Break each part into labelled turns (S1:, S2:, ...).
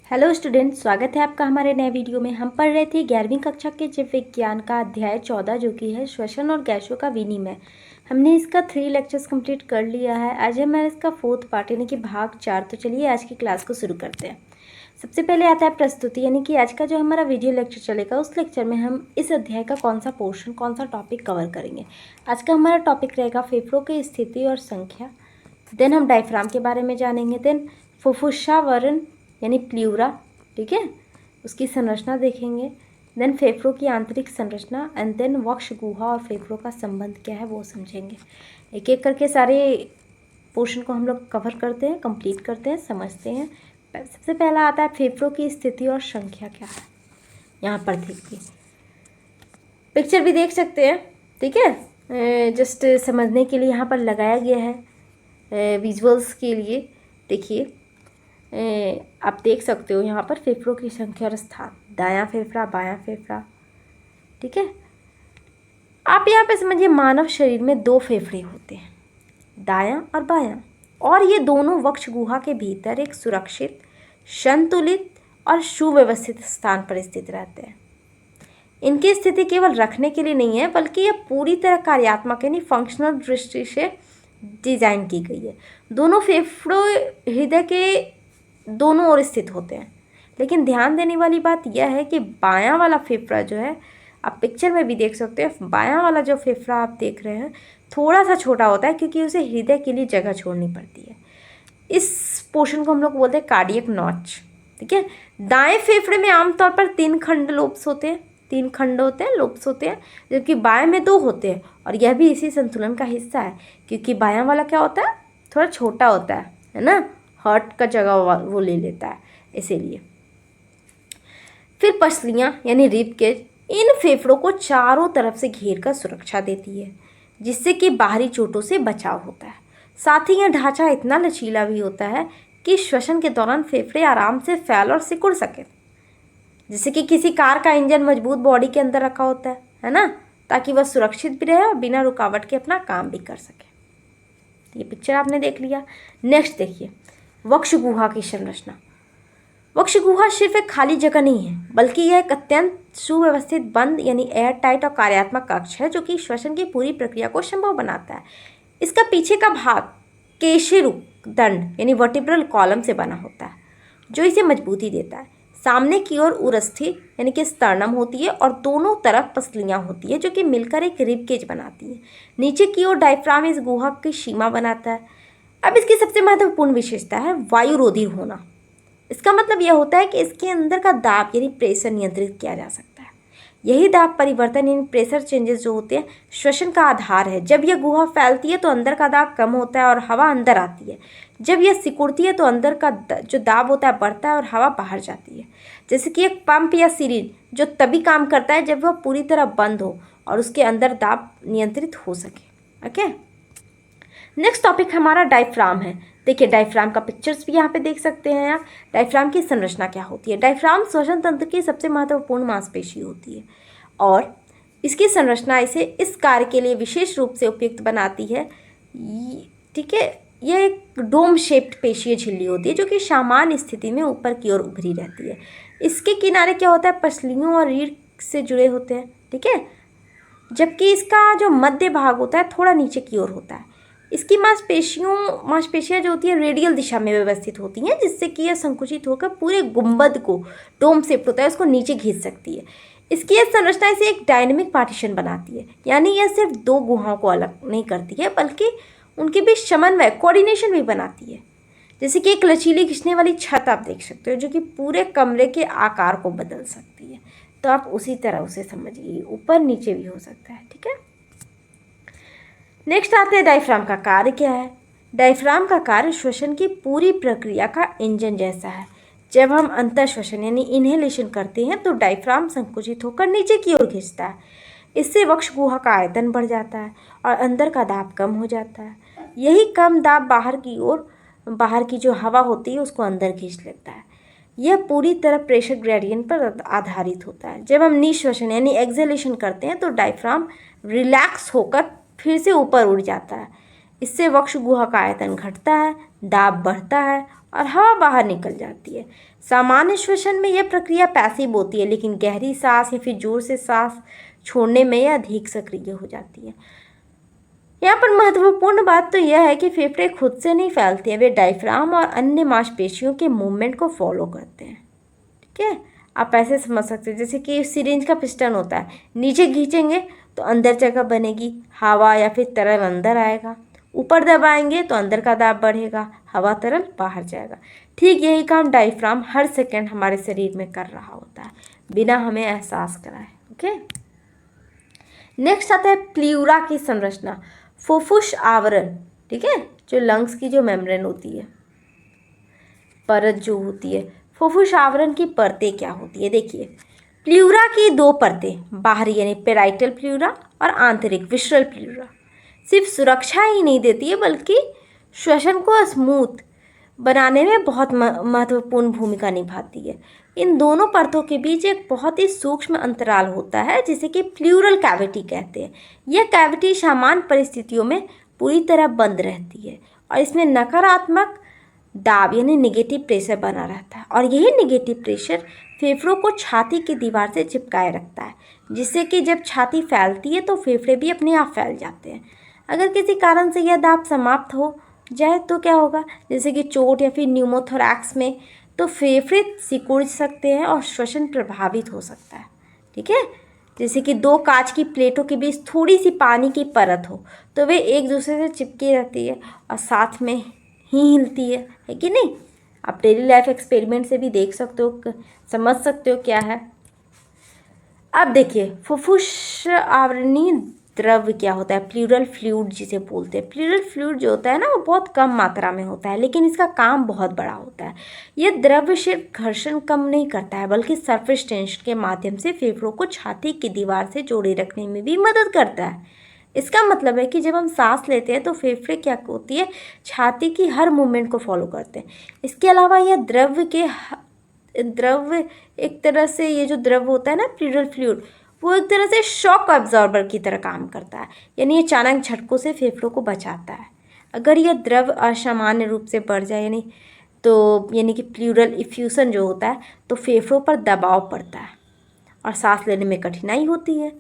S1: Hello student, स्वागत है आपका हमारे नए वीडियो में। हम पढ़ रहे थे 11वीं कक्षा के जीव विज्ञान का अध्याय 14 जो कि है श्वसन और गैसों का विनिमय। हमने इसका 3 लेक्चर्स कंप्लीट कर लिया है। आज हमारा इसका 4th पार्ट यानी कि भाग 4। तो चलिए आज की क्लास को शुरू करते हैं। सबसे पहले आता है प्रस्तुति, यानी कि आज का जो हमारा वीडियो लेक्चर चलेगा उस लेक्चर में हम इस अध्याय का कौन सा पोर्शन, कौन सा टॉपिक कवर करेंगे। आज का हमारा टॉपिक रहेगा फेफड़ों की स्थिति और संख्या। देन हम डायफ्राम के बारे में जानेंगे। देन फुफ्फुसावरण यानी प्ल्यूरा, ठीक है, उसकी संरचना देखेंगे। देन फेफड़ों की आंतरिक संरचना एंड देन वक्ष गुहा और फेफड़ों का संबंध क्या है वो समझेंगे। एक एक करके सारे पोर्शन को हम लोग कवर करते हैं, कंप्लीट करते हैं, समझते हैं। सबसे पहला आता है फेफड़ों की स्थिति और संख्या क्या है। यहाँ पर देखिए, पिक्चर भी देख सकते हैं, ठीक है, जस्ट समझने के लिए यहाँ पर लगाया गया है विजुअल्स के लिए। देखिए, आप देख सकते हो यहाँ पर फेफड़ों की संख्या और स्थान, दायां फेफड़ा, बायां फेफड़ा, ठीक है। आप यहाँ पे समझिए, मानव शरीर में 2 फेफड़े होते हैं, दायां और बायां, और ये दोनों वक्ष गुहा के भीतर एक सुरक्षित, संतुलित और सुव्यवस्थित स्थान पर स्थित रहते हैं। इनकी स्थिति केवल रखने के लिए नहीं है, बल्कि यह पूरी तरह कार्यात्मक यानी फंक्शनल दृष्टि से डिजाइन की गई है। दोनों फेफड़ों हृदय के दोनों ओर स्थित होते हैं, लेकिन ध्यान देने वाली बात यह है कि बायां वाला फेफड़ा जो है, आप पिक्चर में भी देख सकते हैं, बायां वाला जो फेफड़ा आप देख रहे हैं थोड़ा सा छोटा होता है, क्योंकि उसे हृदय के लिए जगह छोड़नी पड़ती है। इस पोर्शन को हम लोग बोलते हैं कार्डियक नॉच, ठीक है। दाएं फेफड़े में आमतौर पर 3 खंड लोब्स होते हैं, 3 खंड होते हैं, लोब्स होते हैं, जबकि बाएं में 2 होते हैं। और यह भी इसी संतुलन का हिस्सा है, क्योंकि बायां वाला क्या होता है, थोड़ा छोटा होता है ना, हार्ट का जगह वो ले लेता है, इसीलिए। फिर पसलियाँ यानी रिब केज इन फेफड़ों को चारों तरफ से घेर कर सुरक्षा देती है, जिससे कि बाहरी चोटों से बचाव होता है। साथ ही यह ढांचा इतना लचीला भी होता है कि श्वसन के दौरान फेफड़े आराम से फैल और सिकुड़ सके, जैसे कि किसी कार का इंजन मजबूत बॉडी के अंदर रखा होता है ना, ताकि वह सुरक्षित भी रहे और बिना रुकावट के अपना काम भी कर सके। ये पिक्चर आपने देख लिया। नेक्स्ट देखिए, वक्ष गुहा की संरचना। वक्ष गुहा सिर्फ एक खाली जगह नहीं है, बल्कि यह एक अत्यंत सुव्यवस्थित, बंद यानी एयर टाइट और कार्यात्मक कक्ष है, जो कि श्वसन की पूरी प्रक्रिया को संभव बनाता है। इसका पीछे का भाग केशिरु दंड यानी वर्टिब्रल कॉलम से बना होता है, जो इसे मजबूती देता है। सामने की ओर उरस्थि यानी कि स्तर्नम होती है, और दोनों तरफ पसलियाँ होती है, जो कि मिलकर एक रिब केज बनाती हैं। नीचे की ओर डायफ्राम इस गुहा की सीमा बनाता है। अब इसकी सबसे महत्वपूर्ण विशेषता है वायुरोधी होना। इसका मतलब यह होता है कि इसके अंदर का दाब यानी प्रेशर नियंत्रित किया जा सकता है। यही दाब परिवर्तन यानी प्रेशर चेंजेस जो होते हैं, श्वसन का आधार है। जब यह गुहा फैलती है तो अंदर का दाब कम होता है और हवा अंदर आती है। जब यह सिकुड़ती है तो अंदर का जो दाब होता है बढ़ता है और हवा बाहर जाती है। जैसे कि एक पंप या सिरिंज जो तभी काम करता है जब वह पूरी तरह बंद हो और उसके अंदर दाब नियंत्रित हो सके। ओके, नेक्स्ट टॉपिक हमारा डायफ्राम है। देखिए, डायफ्राम का पिक्चर्स भी यहाँ पे देख सकते हैं आप। डायफ्राम की संरचना क्या होती है। डायफ्राम श्वसन तंत्र की सबसे महत्वपूर्ण मांसपेशी होती है, और इसकी संरचना इसे इस कार्य के लिए विशेष रूप से उपयुक्त बनाती है, ठीक है। यह एक डोम शेप्ड पेशीय झिल्ली होती है, जो कि सामान्य स्थिति में ऊपर की ओर उभरी रहती है। इसके किनारे क्या होता है, पसलियों और रीढ़ से जुड़े होते हैं, ठीक है, जबकि इसका जो मध्य भाग होता है थोड़ा नीचे की ओर होता है। इसकी मांसपेशियाँ जो होती है रेडियल दिशा में व्यवस्थित होती हैं, जिससे कि यह संकुचित होकर पूरे गुंबद को, डोम शेप होता है, उसको नीचे खींच सकती है। इसकी यह संरचना इसे एक डायनेमिक पार्टीशन बनाती है, यानी यह सिर्फ 2 गुहाओं को अलग नहीं करती है, बल्कि उनके बीच समन्वय, कोऑर्डिनेशन भी बनाती है। जैसे कि एक लचीली खींचने वाली छत आप देख सकते हो, जो कि पूरे कमरे के आकार को बदल सकती है। तो आप उसी तरह उसे समझिए, ऊपर नीचे भी हो सकता है, ठीक है। नेक्स्ट आते हैं डायफ्राम का कार्य क्या है। डायफ्राम का कार्य श्वसन की पूरी प्रक्रिया का इंजन जैसा है। जब हम अंतर श्वसन यानी इनहेलेशन करते हैं तो डायफ्राम संकुचित होकर नीचे की ओर खींचता है। इससे वक्ष गुहा का आयतन बढ़ जाता है और अंदर का दाब कम हो जाता है। यही कम दाब बाहर की जो हवा होती है उसको अंदर खींच लेता है। यह पूरी तरह प्रेशर ग्रेडियंट पर आधारित होता है। जब हम निश्वसन यानी एक्सहेलेशन करते हैं तो डायफ्राम रिलैक्स होकर फिर से ऊपर उड़ जाता है। इससे वक्ष गुहा का आयतन घटता है, दाब बढ़ता है और हवा बाहर निकल जाती है। सामान्य श्वसन में यह प्रक्रिया पैसिव होती है, लेकिन गहरी सांस या फिर जोर से सांस छोड़ने में यह अधिक सक्रिय हो जाती है। यहाँ पर महत्वपूर्ण बात तो यह है कि फेफड़े खुद से नहीं फैलते हैं, वे डायफ्राम और अन्य मांसपेशियों के मूवमेंट को फॉलो करते हैं। ठीक है, आप ऐसे समझ सकते हैं जैसे कि सिरिंज का पिस्टन होता है, नीचे खींचेंगे तो अंदर जगह बनेगी, हवा या फिर तरल अंदर आएगा, ऊपर दबाएंगे तो अंदर का दाब बढ़ेगा, हवा तरल बाहर जाएगा। ठीक यही काम डायफ्राम हर सेकंड हमारे शरीर में कर रहा होता है, बिना हमें एहसास कराए। ओके, नेक्स्ट आता है प्ल्यूरा की संरचना, फुफ्फुस आवरण। ठीक है, जो लंग्स की जो मेम्ब्रेन होती है, परत जो होती है, फुफ्फुस आवरण की परतें क्या होती है। देखिए, प्ल्यूरा की दो परतें, बाहरी यानी पेराइटल प्ल्यूरा और आंतरिक विसरल प्ल्यूरा, सिर्फ सुरक्षा ही नहीं देती है बल्कि श्वसन को स्मूथ बनाने में बहुत महत्वपूर्ण भूमिका निभाती है। इन दोनों परतों के बीच एक बहुत ही सूक्ष्म अंतराल होता है जिसे कि प्ल्यूरल कैविटी कहते हैं। यह कैविटी सामान्य परिस्थितियों में पूरी तरह बंद रहती है और इसमें नकारात्मक दाब यानी नेगेटिव प्रेशर बना रहता है, और यही नेगेटिव प्रेशर फेफड़ों को छाती की दीवार से चिपकाए रखता है, जिससे कि जब छाती फैलती है तो फेफड़े भी अपने आप फैल जाते हैं। अगर किसी कारण से यह दाब समाप्त हो जाए तो क्या होगा, जैसे कि चोट या फिर न्यूमोथोरैक्स में, तो फेफड़े सिकुड़ सकते हैं और श्वसन प्रभावित हो सकता है। ठीक है, जैसे कि दो कांच की प्लेटों के बीच थोड़ी सी पानी की परत हो तो वे एक दूसरे से चिपकी रहती है और साथ में ही हिलती है कि नहीं। आप डेली लाइफ एक्सपेरिमेंट से भी देख सकते हो, समझ सकते हो क्या है। अब देखिए, फुफ्फुस आवरणीय द्रव्य क्या होता है, प्लूरल फ्लूइड जिसे बोलते हैं। प्लूरल फ्लूइड जो होता है ना, वो बहुत कम मात्रा में होता है, लेकिन इसका काम बहुत बड़ा होता है। यह द्रव्य सिर्फ घर्षण कम नहीं करता है बल्कि सरफेस टेंशन के माध्यम से फेफड़ों को छाती की दीवार से जोड़े रखने में भी मदद करता है। इसका मतलब है कि जब हम सांस लेते हैं तो फेफड़े क्या होती है, छाती की हर मूवमेंट को फॉलो करते हैं। इसके अलावा यह द्रव्य एक तरह से, ये जो द्रव्य होता है ना प्लूरल फ्लूइड, वो एक तरह से शॉक अब्जॉर्बर की तरह काम करता है, यानी ये अचानक झटकों से फेफड़ों को बचाता है। अगर यह द्रव्य असामान्य रूप से बढ़ जाए यानी कि प्लूरल इफ्यूजन जो होता है, तो फेफड़ों पर दबाव पड़ता है और सांस लेने में कठिनाई होती है।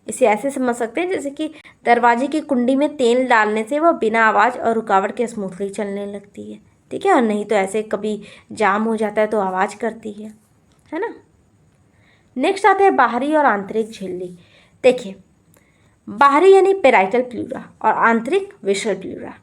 S1: इसे ऐसे समझ सकते हैं जैसे कि दरवाजे की कुंडी में तेल डालने से वह बिना आवाज़ और रुकावट के स्मूथली चलने लगती है। ठीक है, और नहीं तो ऐसे कभी जाम हो जाता है तो आवाज़ करती है ना। नेक्स्ट आता है बाहरी और आंतरिक झिल्ली। देखिए, बाहरी यानी पेराइटल प्लूरा और आंतरिक विसरल प्लूरा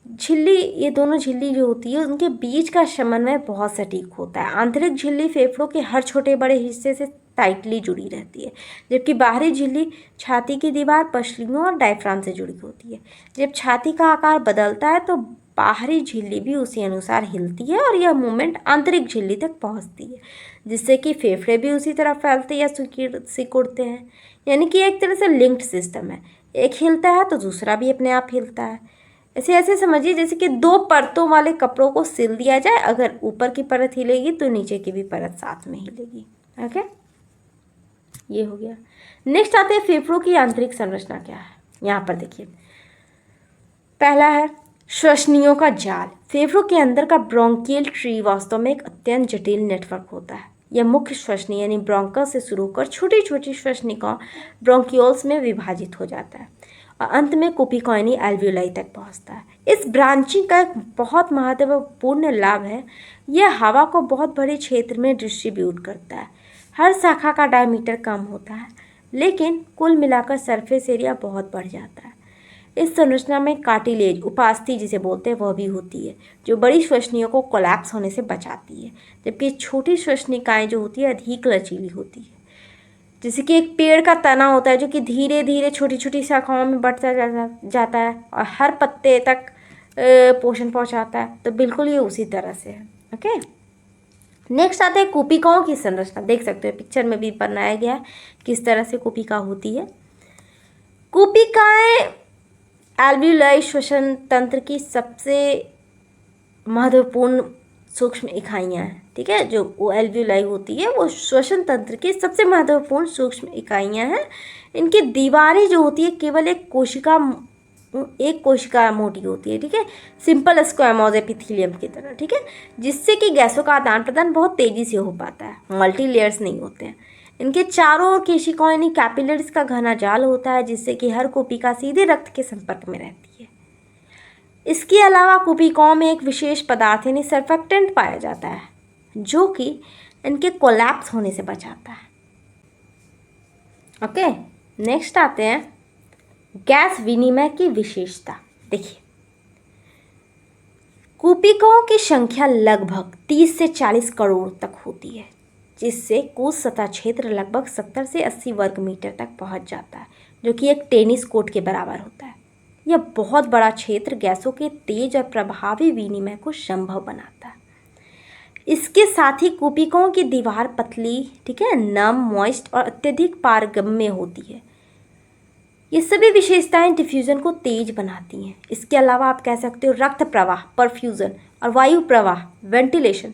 S1: झिल्ली, ये दोनों झिल्ली जो होती है उनके बीच का समन्वय बहुत सटीक होता है। आंतरिक झिल्ली फेफड़ों के हर छोटे बड़े हिस्से से टाइटली जुड़ी रहती है, जबकि बाहरी झिल्ली छाती की दीवार, पसलियों और डायफ्राम से जुड़ी होती है। जब छाती का आकार बदलता है तो बाहरी झिल्ली भी उसी अनुसार हिलती है और यह मूवमेंट आंतरिक झिल्ली तक पहुंचती है, जिससे कि फेफड़े भी उसी तरह फैलते या सिकुड़ते हैं। यानी कि एक तरह से लिंक्ड सिस्टम है, एक हिलता है तो दूसरा भी अपने आप हिलता है। ऐसे समझिए जैसे कि दो परतों वाले कपड़ों को सिल दिया जाए, अगर ऊपर की परत हिलेगी तो नीचे की भी परत साथ में हिलेगी। ओके, ये हो गया। नेक्स्ट आते हैं फेफड़ों की आंतरिक संरचना क्या है। यहाँ पर देखिए, पहला है श्वसनियों का जाल। फेफड़ों के अंदर का ब्रोंकियल ट्री वास्तव में एक अत्यंत जटिल नेटवर्क होता है। यह मुख्य श्वसनी यानी ब्रोंकस से शुरू होकर छोटी छोटी श्वसनिकाओं ब्रोंक्यूल्स में विभाजित हो जाता है और अंत में कुपिका यानी एल्वियोलाई तक पहुंचता है। इस ब्रांचिंग का एक बहुत महत्वपूर्ण लाभ है, यह हवा को बहुत बड़े क्षेत्र में डिस्ट्रीब्यूट करता है। हर शाखा का डायमीटर कम होता है, लेकिन कुल मिलाकर सरफेस एरिया बहुत बढ़ जाता है। इस संरचना में कार्टिलेज, उपास्थि जिसे बोलते हैं, वह भी होती है, जो बड़ी श्वसनियों को कोलैप्स होने से बचाती है, जबकि छोटी श्वसनिकाएं जो होती है अधिक लचीली होती है। जैसे कि एक पेड़ का तना होता है जो कि धीरे धीरे छोटी छोटी शाखाओं में बढ़ता जाता है और हर पत्ते तक पोषण पहुंचाता है, तो बिल्कुल ये उसी तरह से है। ओके, नेक्स्ट आते हैं कुपिकाओं की संरचना। देख सकते हो पिक्चर में भी बनाया गया है किस तरह से कुपिका होती है। कुपिकाएं एल्वियोलाई श्वसन तंत्र की सबसे महत्वपूर्ण सूक्ष्म इकाइयाँ हैं। ठीक है, जो वो एल्वियोलाई होती है वो श्वसन तंत्र की सबसे महत्वपूर्ण सूक्ष्म इकाइयाँ हैं। इनकी दीवारें जो होती है केवल एक कोशिका एक कोशिका मोटी होती है, ठीक है, सिंपल स्क्वैमोज एपिथेलियम की तरह, ठीक है, जिससे कि गैसों का आदान प्रदान बहुत तेजी से हो पाता है, मल्टी लेयर्स नहीं होते हैं। इनके चारों ओर केशिकाओं यानी कैपिलरीज का घना जाल होता है, जिससे कि हर कोशिका सीधे रक्त के संपर्क में रहती है। इसके अलावा कोशिकाओं में एक विशेष पदार्थ यानी सर्फेक्टेंट पाया जाता है, जो कि इनके कोलैप्स होने से बचाता है। ओके, नेक्स्ट आते हैं गैस विनिमय की विशेषता। देखिए, कोशिकाओं की संख्या लगभग 30 से 40 करोड़ तक होती है, जिससे कुल सतह क्षेत्र लगभग 70 से 80 वर्ग मीटर तक पहुंच जाता है, जो कि एक टेनिस कोर्ट के बराबर होता है। यह बहुत बड़ा क्षेत्र गैसों के तेज और प्रभावी विनिमय को संभव बनाता है। इसके साथ ही कोशिकाओं की दीवार पतली, ठीक है, नम, मॉइस्ट और अत्यधिक पारगम्य होती है। ये सभी विशेषताएं डिफ्यूजन को तेज बनाती हैं। इसके अलावा आप कह सकते हो रक्त प्रवाह, परफ्यूजन, और वायु प्रवाह, वेंटिलेशन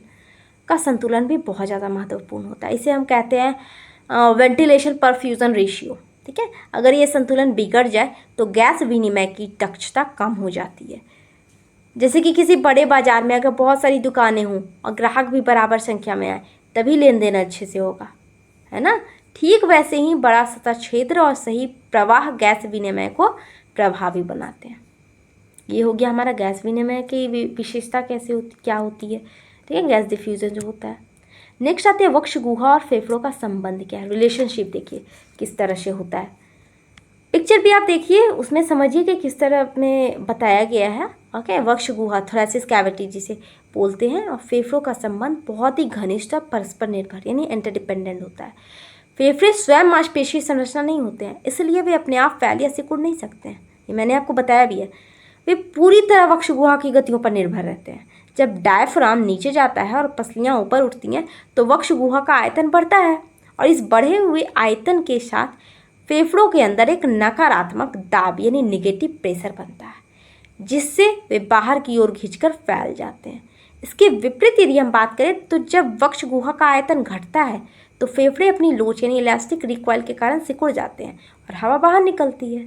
S1: का संतुलन भी बहुत ज़्यादा महत्वपूर्ण होता है। इसे हम कहते हैं वेंटिलेशन परफ्यूजन रेशियो, ठीक है। अगर ये संतुलन बिगड़ जाए तो गैस विनिमय की दक्षता कम हो जाती है। जैसे कि किसी बड़े बाजार में अगर बहुत सारी दुकानें हों और ग्राहक भी बराबर संख्या में आए, तभी लेन देन अच्छे से होगा, है ना। ठीक वैसे ही बड़ा सतह क्षेत्र और सही प्रवाह गैस विनिमय को प्रभावी बनाते हैं। ये हो गया हमारा गैस विनिमय की विशेषता क्या होती है, ठीक है, गैस डिफ्यूजन जो होता है। नेक्स्ट आते हैं वक्ष गुहा और फेफड़ों का संबंध क्या है, रिलेशनशिप देखिए किस तरह से होता है। पिक्चर भी आप देखिए, उसमें समझिए कि किस तरह में बताया गया है। ओके, वक्ष गुहा थोरेसिस कैविटी जिसे बोलते हैं, और फेफड़ों का संबंध बहुत ही घनिष्ठ और परस्पर निर्भर यानी इंटरडिपेंडेंट होता है। फेफड़े स्वयं मांसपेशी संरचना नहीं होते हैं, इसलिए वे अपने आप फैल या सिकुड़ नहीं सकते हैं। ये मैंने आपको बताया भी है। वे पूरी तरह वक्ष गुहा की गतियों पर निर्भर रहते हैं। जब डायफ्राम नीचे जाता है और पसलियाँ ऊपर उठती हैं तो वक्ष गुहा का आयतन बढ़ता है, और इस बढ़े हुए आयतन के साथ फेफड़ों के अंदर एक नकारात्मक दाब यानी निगेटिव प्रेशर बनता है, जिससे वे बाहर की ओर खींचकर फैल जाते हैं। इसके विपरीत यदि हम बात करें तो जब वक्ष गुहा का आयतन घटता है तो फेफड़े अपनी लोच यानी इलास्टिक रिकॉइल के कारण सिकुड़ जाते हैं और हवा बाहर निकलती है।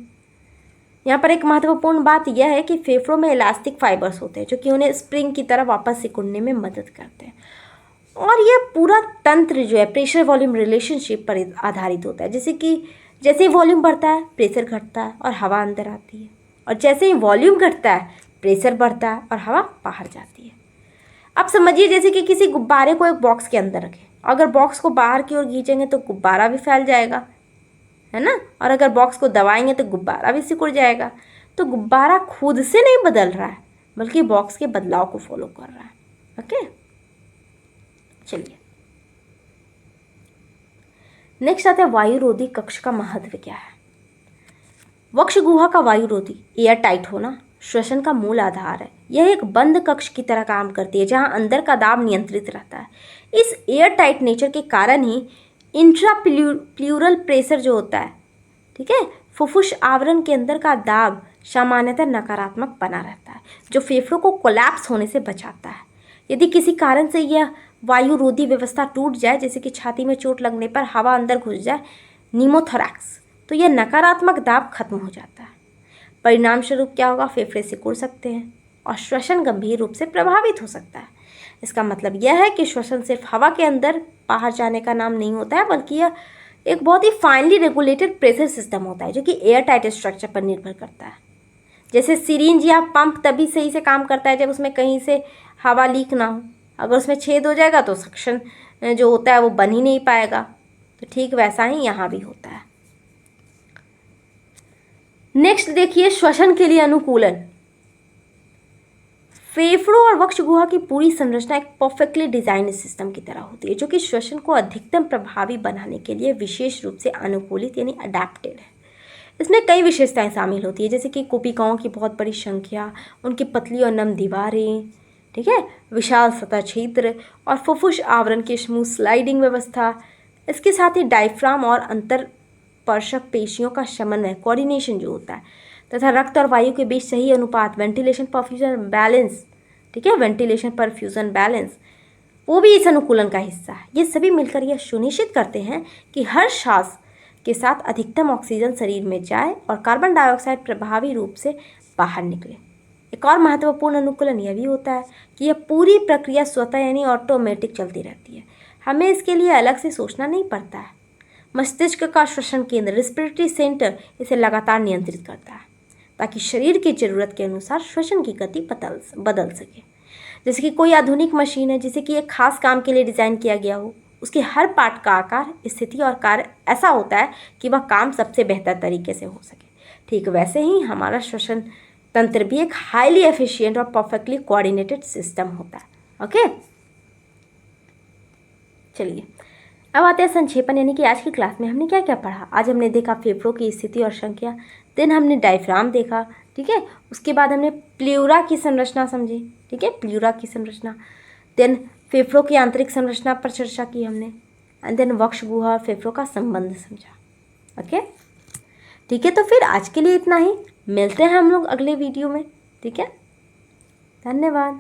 S1: यहाँ पर एक महत्वपूर्ण बात यह है कि फेफड़ों में इलास्टिक फाइबर्स होते हैं जो कि उन्हें स्प्रिंग की तरह वापस सिकुड़ने में मदद करते हैं। और यह पूरा तंत्र जो है प्रेशर वॉल्यूम रिलेशनशिप पर आधारित होता है। जैसे ही वॉल्यूम बढ़ता है प्रेशर घटता है और हवा अंदर आती है, और जैसे ही वॉल्यूम घटता है प्रेशर बढ़ता है और हवा बाहर जाती है। अब समझिए जैसे कि किसी गुब्बारे को एक बॉक्स के अंदर रखें, अगर बॉक्स को बाहर की ओर खींचेंगे तो गुब्बारा भी फैल जाएगा, है ना, और अगर बॉक्स को दबाएंगे तो गुब्बारा भी सिकुड़ जाएगा। तो गुब्बारा खुद से नहीं बदल रहा है बल्कि बॉक्स के बदलाव को फॉलो कर रहा है। ओके, चलिए नेक्स्ट आता है वायुरोधी कक्ष का महत्व क्या है। वक्ष गुहा का वायुरोधी एयर टाइट होना श्वसन का मूल आधार है। यह एक बंद कक्ष की तरह काम करती है जहां अंदर का दाब नियंत्रित रहता है। इस एयर टाइट नेचर के कारण ही इंट्राप्ल्यूरल प्रेशर जो होता है, ठीक है, फुफ्फुस आवरण के अंदर का दाब सामान्यतः नकारात्मक बना रहता है, जो फेफड़ों को कोलैप्स होने से बचाता है। यदि किसी कारण से यह वायुरोधी व्यवस्था टूट जाए, जैसे कि छाती में चोट लगने पर हवा अंदर घुस जाए, निमोथोरैक्स, तो यह नकारात्मक दाब खत्म हो जाता है। परिणाम स्वरूप क्या होगा, फेफड़े सिकुड़ सकते हैं और श्वसन गंभीर रूप से प्रभावित हो सकता है। इसका मतलब यह है कि श्वसन सिर्फ हवा के अंदर बाहर जाने का नाम नहीं होता है, बल्कि यह एक बहुत ही फाइनली रेगुलेटेड प्रेशर सिस्टम होता है जो कि एयर टाइट स्ट्रक्चर पर निर्भर करता है। जैसे सिरिंज या पंप तभी सही से काम करता है जब उसमें कहीं से हवा लीक ना हो। अगर उसमें छेद हो जाएगा तो सक्शन जो होता है वो बन ही नहीं पाएगा। तो ठीक वैसा ही यहाँ भी होता है। नेक्स्ट देखिए श्वसन के लिए अनुकूलन। फेफड़ों और वक्ष गुहा की पूरी संरचना एक परफेक्टली डिजाइन सिस्टम की तरह होती है जो कि श्वसन को अधिकतम प्रभावी बनाने के लिए विशेष रूप से अनुकूलित यानी अडेप्टेड है। इसमें कई विशेषताएं शामिल होती है, जैसे कि कोशिकाओं की बहुत बड़ी संख्या, उनकी पतली और नम दीवारें, ठीक है, विशाल सतह क्षेत्र और फुफ्फुस आवरण की स्मूथ स्लाइडिंग व्यवस्था। इसके साथ ही डायफ्राम और अंतरस्पर्शक पेशियों का समन्वय कोऑर्डिनेशन जो होता है, तथा रक्त और वायु के बीच सही अनुपात, वेंटिलेशन परफ्यूजन बैलेंस, ठीक है, वेंटिलेशन परफ्यूजन बैलेंस, वो भी इस अनुकूलन का हिस्सा है। ये सभी मिलकर यह सुनिश्चित करते हैं कि हर सांस के साथ अधिकतम ऑक्सीजन शरीर में जाए और कार्बन डाइऑक्साइड प्रभावी रूप से बाहर निकले। एक और महत्वपूर्ण अनुकूलन यह भी होता है कि यह पूरी प्रक्रिया स्वतः यानी ऑटोमेटिक चलती रहती है। हमें इसके लिए अलग से सोचना नहीं पड़ता है। मस्तिष्क का श्वसन केंद्र रेस्पिरेटरी सेंटर इसे लगातार नियंत्रित करता है ताकि शरीर की ज़रूरत के अनुसार श्वसन की गति बदल सके। जैसे कि कोई आधुनिक मशीन है जिसे कि एक खास काम के लिए डिज़ाइन किया गया हो, उसके हर पार्ट का आकार, स्थिति और कार्य ऐसा होता है कि वह काम सबसे बेहतर तरीके से हो सके। ठीक वैसे ही हमारा श्वसन तंत्र भी एक हाईली एफिशिएंट और परफेक्टली कोऑर्डिनेटेड सिस्टम होता है। ओके, चलिए अब आते हैं संक्षेपण, यानी कि आज की क्लास में हमने क्या क्या पढ़ा। आज हमने देखा फेफड़ों की स्थिति और संख्या, देन हमने डायफ्राम देखा, ठीक है। उसके बाद हमने प्ल्यूरा की संरचना समझी, ठीक है, प्ल्यूरा की संरचना। देन फेफड़ों की आंतरिक संरचना पर चर्चा की हमने, एंड देन वक्ष गुहा और फेफड़ों का संबंध समझा। ओके, ठीक है, तो फिर आज के लिए इतना ही। मिलते हैं हम लोग अगले वीडियो में, ठीक है। धन्यवाद।